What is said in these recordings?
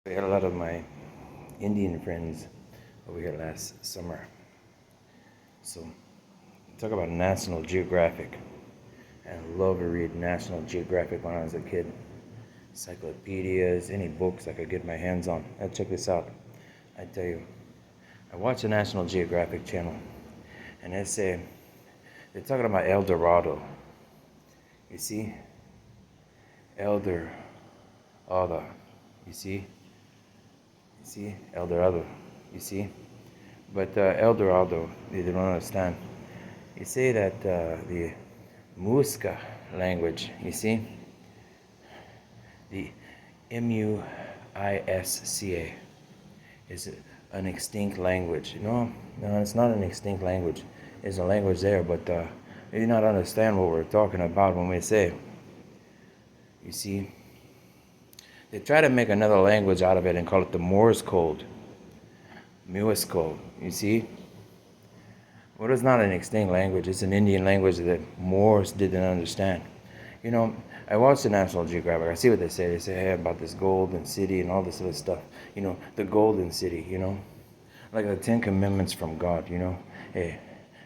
I had a lot of my Indian friends over here last summer. So, talk about National Geographic. I love to read National Geographic when I was a kid. Encyclopedias, any books I could get my hands on. Check this out. I tell you, I watch the National Geographic channel, and they're talking about El Dorado. You see? El Dorado. You see? You see? El Dorado. You see? But El Dorado, they don't understand. You say that the Muisca language, you see, the Muisca is an extinct language. No, it's not an extinct language. It's a language there, but you do not understand what we're talking about when we say, you see, they try to make another language out of it and call it the Morse code. Morse code, you see? Well, it's not an extinct language. It's an Indian language that Moors didn't understand. You know, I watch the National Geographic. I see what they say. They say, hey, about this golden city and all this other stuff. You know, the golden city, you know. Like the 10 Commandments from God, you know. Hey,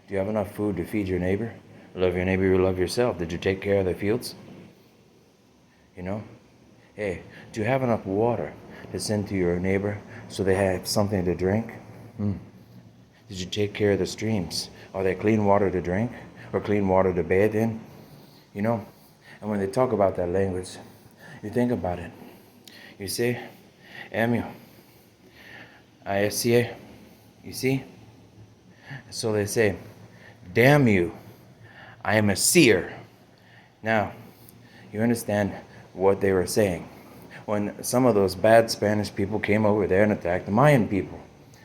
do you have enough food to feed your neighbor? Love your neighbor, you love yourself. Did you take care of the fields? You know. Hey, do you have enough water to send to your neighbor so they have something to drink? Did you take care of the streams? Are they clean water to drink or clean water to bathe in? You know, and when they talk about that language, you think about it. You say, Amiel, ISCA, you see? So they say, damn you, I am a seer. Now, you understand what they were saying. When some of those bad Spanish people came over there and attacked the Mayan people,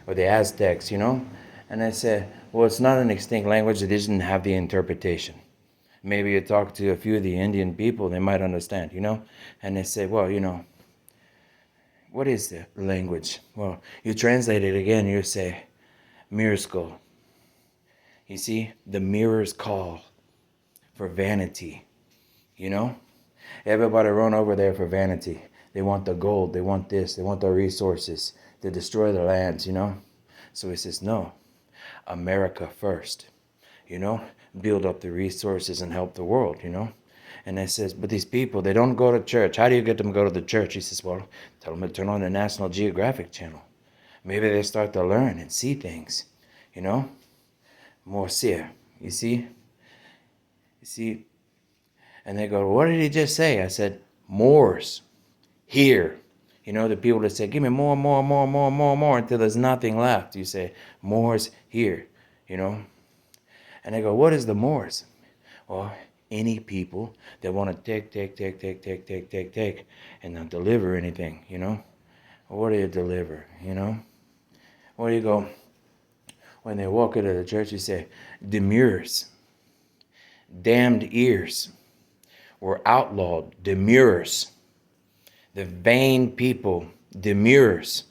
or the Aztecs, you know? And I said, well, it's not an extinct language. It doesn't have the interpretation. Maybe you talk to a few of the Indian people, they might understand, you know? And they say, well, you know, what is the language? Well, you translate it again, you say, miracle. You see, the mirror's call for vanity, you know? Everybody run over there for vanity. They want the gold, they want this, they want the resources, to destroy the lands, you know? So he says, no, America first, you know? Build up the resources and help the world, you know? And I says, but these people, they don't go to church. How do you get them to go to the church? He says, well, tell them to turn on the National Geographic channel. Maybe they start to learn and see things, you know? More seer, you see? You see? And they go, what did he just say? I said, Moors, here. You know, the people that say, give me more, more, more, more, more, more, until there's nothing left. You say, Moors, here, you know? And they go, what is the Moors? Well, any people that want to take, and not deliver anything, you know? What do you deliver, you know? What do you go, when they walk into the church, you say, demurs, damned ears were outlawed, demurs. The vain people, demurs.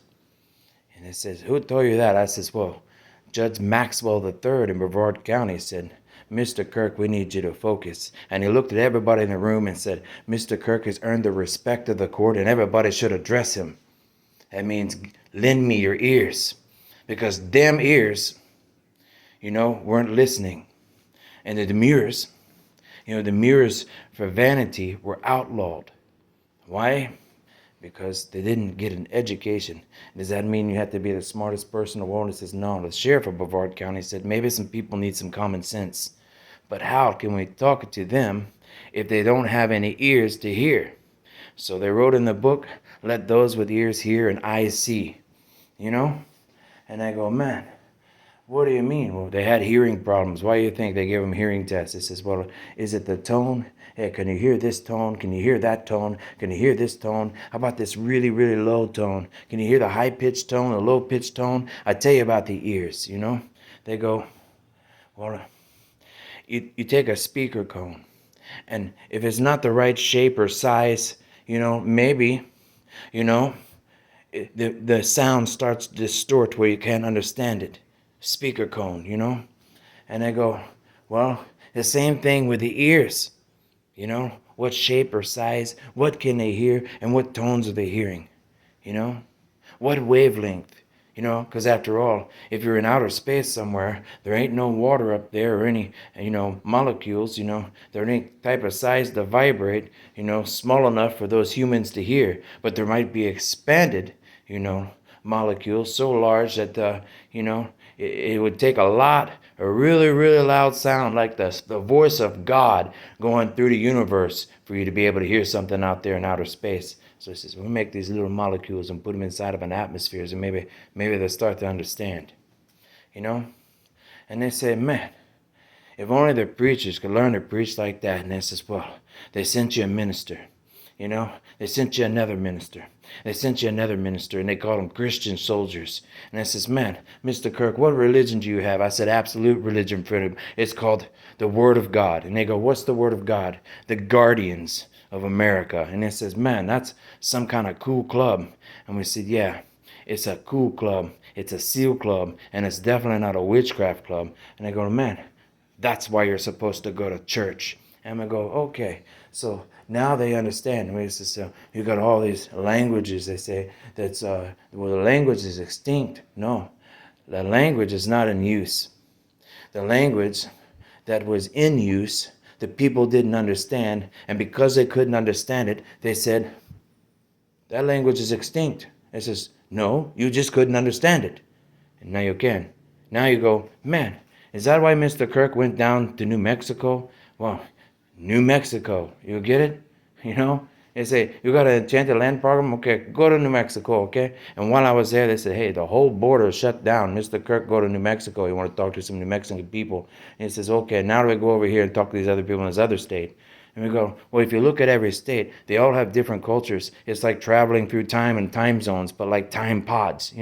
And it says, who told you that? I says, well, Judge Maxwell III in Brevard County said, Mr. Kirk, we need you to focus. And he looked at everybody in the room and said, Mr. Kirk has earned the respect of the court and everybody should address him. That means lend me your ears. Because them ears, you know, weren't listening. And the demurs, you know, the demurs for vanity were outlawed. Why? Because they didn't get an education. Does that mean you have to be the smartest person in the world? He says, no. The sheriff of Brevard County said, maybe some people need some common sense. But how can we talk to them if they don't have any ears to hear? So they wrote in the book, let those with ears hear and eyes see. You know? And I go, man, what do you mean? Well, they had hearing problems. Why do you think they gave them hearing tests? It says, well, is it the tone? Hey, can you hear this tone? Can you hear that tone? Can you hear this tone? How about this really, really low tone? Can you hear the high-pitched tone, the low-pitched tone? I tell you about the ears, you know? They go, well, you take a speaker cone, and if it's not the right shape or size, you know, maybe, you know, the sound starts to distort where you can't understand it. Speaker cone, you know? And I go, well, the same thing with the ears. You know, what shape or size, what can they hear, and what tones are they hearing? You know? What wavelength? You know, because after all, if you're in outer space somewhere, there ain't no water up there or any, molecules, there ain't any type of size to vibrate, small enough for those humans to hear. But there might be expanded, molecules so large that, it would take a really, really loud sound like the voice of God going through the universe for you to be able to hear something out there in outer space. So he says, we make these little molecules and put them inside of an atmosphere, and maybe they'll start to understand, And they say, man, if only the preachers could learn to preach like that. And they says, well, they sent you a minister, They sent you another minister. They sent you another minister, and they call them Christian soldiers. And I says, man, Mr. Kirk, what religion do you have? I said, absolute religion, freedom. It's called the Word of God. And they go, what's the Word of God? The Guardians of America. And it says, man, that's some kind of cool club. And we said, yeah, it's a cool club. It's a SEAL club, and it's definitely not a witchcraft club. And I go, man, that's why you're supposed to go to church. And I go, okay. So now they understand. We says, so you got all these languages. They say that's the language is extinct. No, the language is not in use. The language that was in use, the people didn't understand, and because they couldn't understand it, they said, that language is extinct. It says, no, you just couldn't understand it. And now you can. Now you go, man, is that why Mr. Kirk went down to New Mexico? Well, New Mexico, you get it? They say, you got an enchanted land program? Okay, go to New Mexico, okay? And while I was there, they said, hey, the whole border is shut down. Mr. Kirk, go to New Mexico. You want to talk to some New Mexican people. And he says, okay, now do I go over here and talk to these other people in this other state? And we go, well, if you look at every state, they all have different cultures. It's like traveling through time and time zones, but like time pods,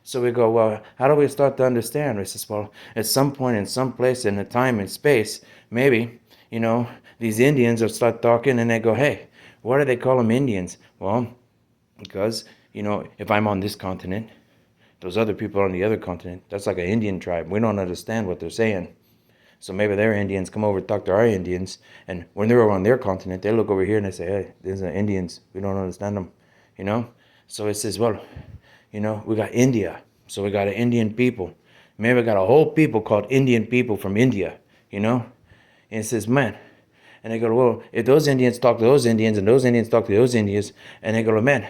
So we go, well, how do we start to understand? We says, well, at some point in some place in the time and space, maybe, these Indians will start talking and they go, hey, why do they call them Indians? Well, because, if I'm on this continent, those other people are on the other continent. That's like an Indian tribe. We don't understand what they're saying. So maybe their Indians come over and talk to our Indians, and when they're on their continent, they look over here and they say, hey, these are Indians. We don't understand them, So it says, well, we got India. So we got an Indian people. Maybe we got a whole people called Indian people from India, And it says, man. And they go, well, if those Indians talk to those Indians and those Indians talk to those Indians, and they go, man,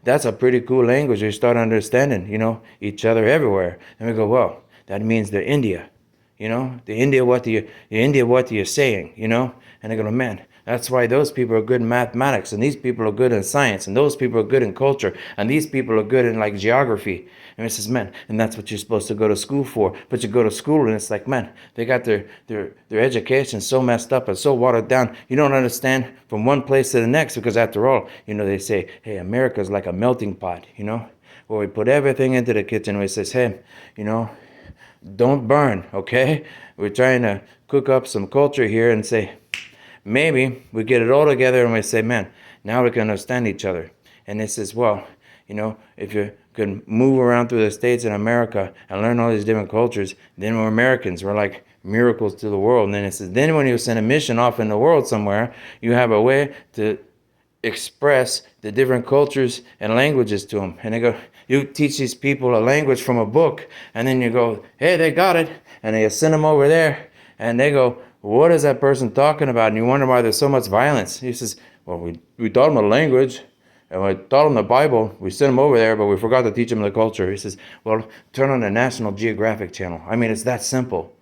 that's a pretty cool language. You start understanding, each other everywhere. And we go, well, that means they're India. The India, what you're saying, And they go, man, that's why those people are good in mathematics, and these people are good in science, and those people are good in culture, and these people are good in like geography. And it says, man, and that's what you're supposed to go to school for. But you go to school and it's like, man, they got their education so messed up and so watered down. You don't understand from one place to the next, because after all, they say, hey, America's like a melting pot, where we put everything into the kitchen. Where it says, hey, don't burn, okay? We're trying to cook up some culture here and say, maybe we get it all together and we say, man, now we can understand each other. And it says, well, if you can move around through the states in America and learn all these different cultures, then we're Americans. We're like miracles to the world. And then it says, then when you send a mission off in the world somewhere, you have a way to express the different cultures and languages to them. And they go, you teach these people a language from a book, and then you go, hey, they got it, and they send them over there, and they go, what is that person talking about? And you wonder why there's so much violence. He says, well, we taught them a language, and we taught them the Bible. We sent them over there, but we forgot to teach them the culture. He says, well, turn on the National Geographic channel. I mean, it's that simple.